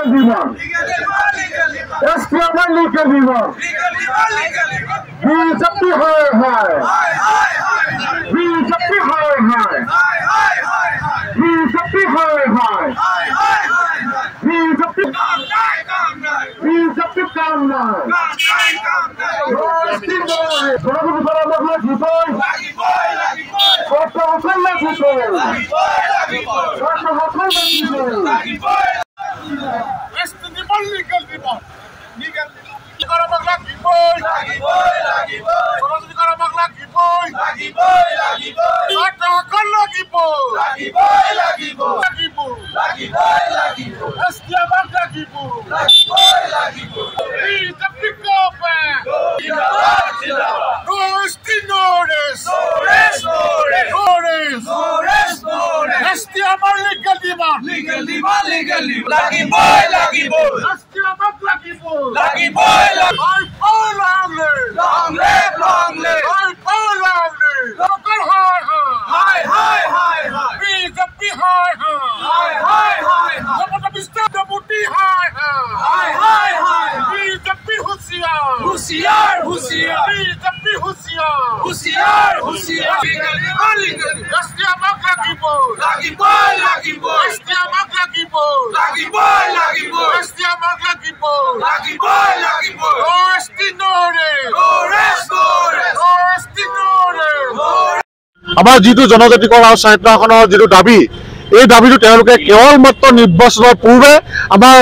Viva! SPM legal viva! We jump the high! We jump the high! We jump the high! We jump the calm down! আমাৰ যিটো জনজাতিকৰণ আৰু স্বায়ত্তশাসনৰ যিটো দাবী এই দাবীটো তেওঁলোকে কেৱল মাত্ৰ নিৰ্বাচনৰ পূৰ্বে আমাৰ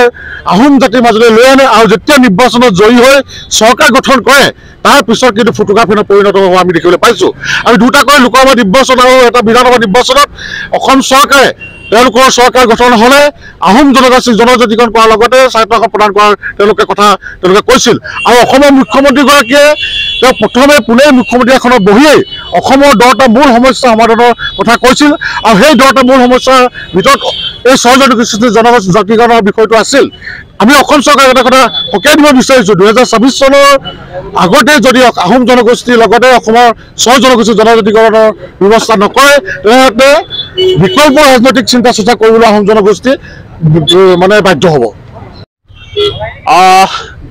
আহোম জাতিৰ মাজলৈ লৈ আনে আৰু যেতিয়া নিৰ্বাচনত জয়ী হৈ চৰকাৰ গঠন কৰে তাৰ পিছত কিন্তু ফটোগ্ৰাফিনত পৰিণত হোৱা আমি দেখিবলৈ পাইছোঁ। আমি দুটাকৈ লোকসভা নিৰ্বাচন আৰু এটা বিধানসভা নিৰ্বাচনত অসম চৰকাৰে তেওঁলোকৰ চৰকাৰ গঠন হ'লে আহোম জনজাতিক জনজাতিকৰণ কৰাৰ লগতে স্বায়ত্তশাসন প্ৰদান কৰাৰ তেওঁলোকে কৈছিল। আৰু অসমৰ মুখ্যমন্ত্ৰীগৰাকীয়ে তেওঁ প্ৰথমে পুনেৰ মুখ্যমন্ত্ৰী এখনত বহিয়েই অসমৰ 10টা মূল সমস্যা সমাধানৰ কথা কৈছিল আৰু সেই 10টা মূল সমস্যাৰ ভিতৰত এই 6 জনগোষ্ঠীৰ জনজাতিকৰণৰ বিষয়টো আছিল। আমি অসম চৰকাৰক এটা কথা সকীয়াই দিব বিচাৰিছোঁ, 2024 চনৰ আগতে যদি আহোম জনগোষ্ঠীৰ লগতে অসমৰ 6 জনগোষ্ঠীৰ জনজাতিকৰণৰ ব্যৱস্থা নকৰে তেনেহ'লে বিকল্প ৰাজনৈতিক চিন্তা চৰ্চা কৰিবলৈ আহোম জনগোষ্ঠী মানে বাধ্য হ'ব।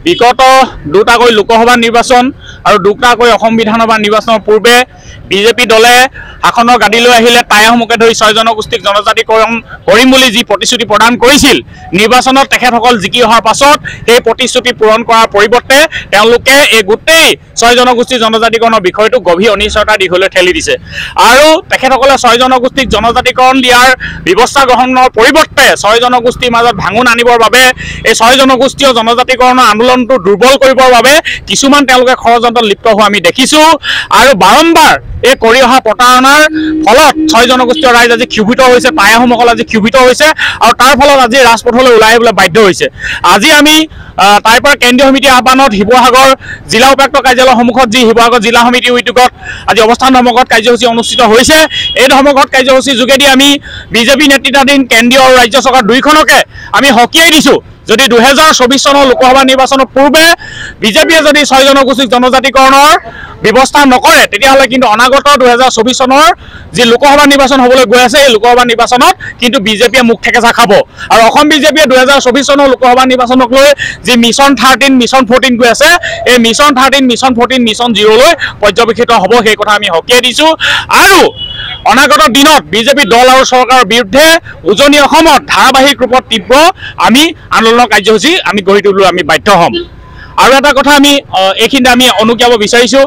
বিগত দুটাকৈ লোকসভা নিৰ্বাচন আৰু দুটাকৈ অসম বিধানসভা নিৰ্বাচনৰ পূৰ্বে বিজেপি দলে শাসনৰ গাদীলৈ আহিলে টাই আহোমকে ধৰি 6 জনগোষ্ঠীক জনজাতিকৰণ কৰিম বুলি যি প্ৰতিশ্ৰুতি প্ৰদান কৰিছিল, নিৰ্বাচনত তেখেতসকল জিকি অহাৰ পাছত সেই প্ৰতিশ্ৰুতি পূৰণ কৰাৰ পৰিৱৰ্তে তেওঁলোকে এই গোটেই 6 জনগোষ্ঠীৰ জনজাতিকৰণৰ বিষয়টো গভীৰ অনিশ্চয়তাৰ দিশলৈ ঠেলি দিছে আৰু তেখেতসকলে 6 জনগোষ্ঠীক জনজাতিকৰণ দিয়াৰ ব্যৱস্থা গ্ৰহণৰ পৰিৱৰ্তে 6 জনগোষ্ঠীৰ মাজত ভাঙোন আনিবৰ বাবে এই 6 জনগোষ্ঠীয় জনজাতিকৰণৰ আন্দোলনটো দুৰ্বল কৰিবৰ বাবে কিছুমান তেওঁলোকে ষড়যন্ত্ৰত লিপ্ত হোৱা আমি দেখিছোঁ আৰু বাৰম্বাৰ এই কৰি অহা প্ৰতাৰণাৰ ফলত 6 জনগোষ্ঠীয় ৰাইজ আজি ক্ষোভিত হৈছে, টাই আহোমসকল আজি ক্ষোভিত হৈছে আৰু তাৰ ফলত আজি ৰাজপথলৈ ওলাই আহিবলৈ বাধ্য হৈছে। আজি আমি তাৰ পৰা কেন্দ্ৰীয় সমিতিৰ আহ্বানত শিৱসাগৰ জিলা উপায়ুক্ত কাৰ্যালয়ৰ সন্মুখত যি শিৱসাগৰ জিলা সমিতিৰ উদ্যোগত আজি অৱস্থান ধৰ্মঘট কাৰ্যসূচী অনুষ্ঠিত হৈছে, এই ধৰ্মঘট কাৰ্যসূচীৰ যোগেদি আমি বিজেপি নেতৃত্বাধীন কেন্দ্ৰীয় আৰু ৰাজ্য চৰকাৰ দুয়োখনকে আমি সকীয়াই দিছোঁ যদি 2024 চনৰ লোকসভা নিৰ্বাচনৰ পূৰ্বে বিজেপিয়ে যদি 6 জনগোষ্ঠীক জনজাতিকৰণৰ ব্যৱস্থা নকৰে তেতিয়াহ'লে কিন্তু অনাগত 2024 চনৰ যি লোকসভা নিৰ্বাচন হ'বলৈ গৈ আছে এই লোকসভা নিৰ্বাচনত কিন্তু বিজেপিয়ে মুখ ঠেকেচা খাব আৰু অসম বিজেপিয়ে 2024 চনৰ লোকসভা নিৰ্বাচনক লৈ যি মিছন 13 মিছন 14 গৈ আছে এই মিছন 13 মিছন 14 মিছন 0 লৈ পৰ্যবেক্ষিত হ'ব সেই কথা আমি সকীয়াই দিছোঁ আৰু অনাগত দিনত বিজেপি দল আৰু চৰকাৰৰ বিৰুদ্ধে উজনি অসমত ধাৰাবাহিক ৰূপত তীব্ৰ আমি আন্দোলনৰ কাৰ্যসূচী আমি গঢ়ি তুলিবলৈ আমি বাধ্য হ'ম। আৰু এটা কথা আমি এইখিনিতে আমি অনুজ্ঞাব বিচাৰিছোঁ,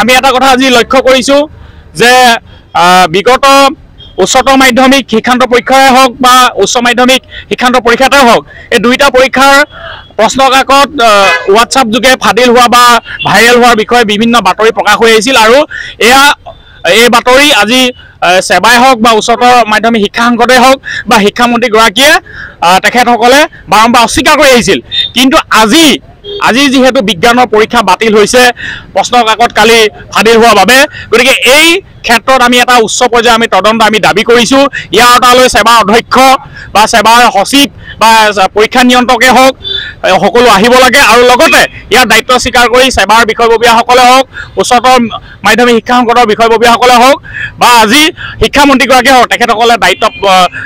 আমি এটা কথা আজি লক্ষ্য কৰিছোঁ যে বিগত উচ্চতৰ মাধ্যমিক শিক্ষান্ত পৰীক্ষাই হওক বা উচ্চ মাধ্যমিক শিক্ষান্ত পৰীক্ষাতে হওক এই দুইটা পৰীক্ষাৰ প্ৰশ্ন কাকত হোৱাটছআপ যোগে ফাদিল হোৱা বা ভাইৰেল হোৱাৰ বিষয়ে বিভিন্ন বাতৰি প্ৰকাশ হৈ আহিছিল আৰু এই বাতৰি আজি সেৱাই হওক বা উচ্চতৰ মাধ্যমিক শিক্ষা সংসদে হওক বা শিক্ষামন্ত্ৰীগৰাকীয়ে তেখেতসকলে বাৰম্বাৰ অস্বীকাৰ কৰি আহিছিল। কিন্তু আজি যিহেতু বিজ্ঞানৰ পৰীক্ষা বাতিল হৈছে প্ৰশ্ন কাকত কালি ফাদিল হোৱাৰ বাবে, গতিকে এই ক্ষেত্ৰত আমি এটা উচ্চ পৰ্যায়ৰ আমি তদন্ত আমি দাবী কৰিছোঁ। ইয়াৰ আওতালৈ সেৱাৰ অধ্যক্ষ বা সেৱাৰ সচিব বা পৰীক্ষা নিয়ন্ত্ৰকে হওক সকলো আহিব লাগে আৰু লগতে ইয়াৰ দায়িত্ব স্বীকাৰ কৰি সেৱাৰ বিষয়ববীয়াসকলে হওক উচ্চতৰ মাধ্যমিক শিক্ষা সংসদৰ বিষয়ববীয়াসকলে হওক বা আজি শিক্ষামন্ত্ৰীগৰাকীয়ে হওক তেখেতসকলে দায়িত্ব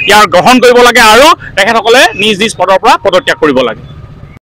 ইয়াৰ গ্ৰহণ কৰিব লাগে আৰু তেখেতসকলে নিজ নিজ পদৰ পৰা পদত্যাগ কৰিব লাগে।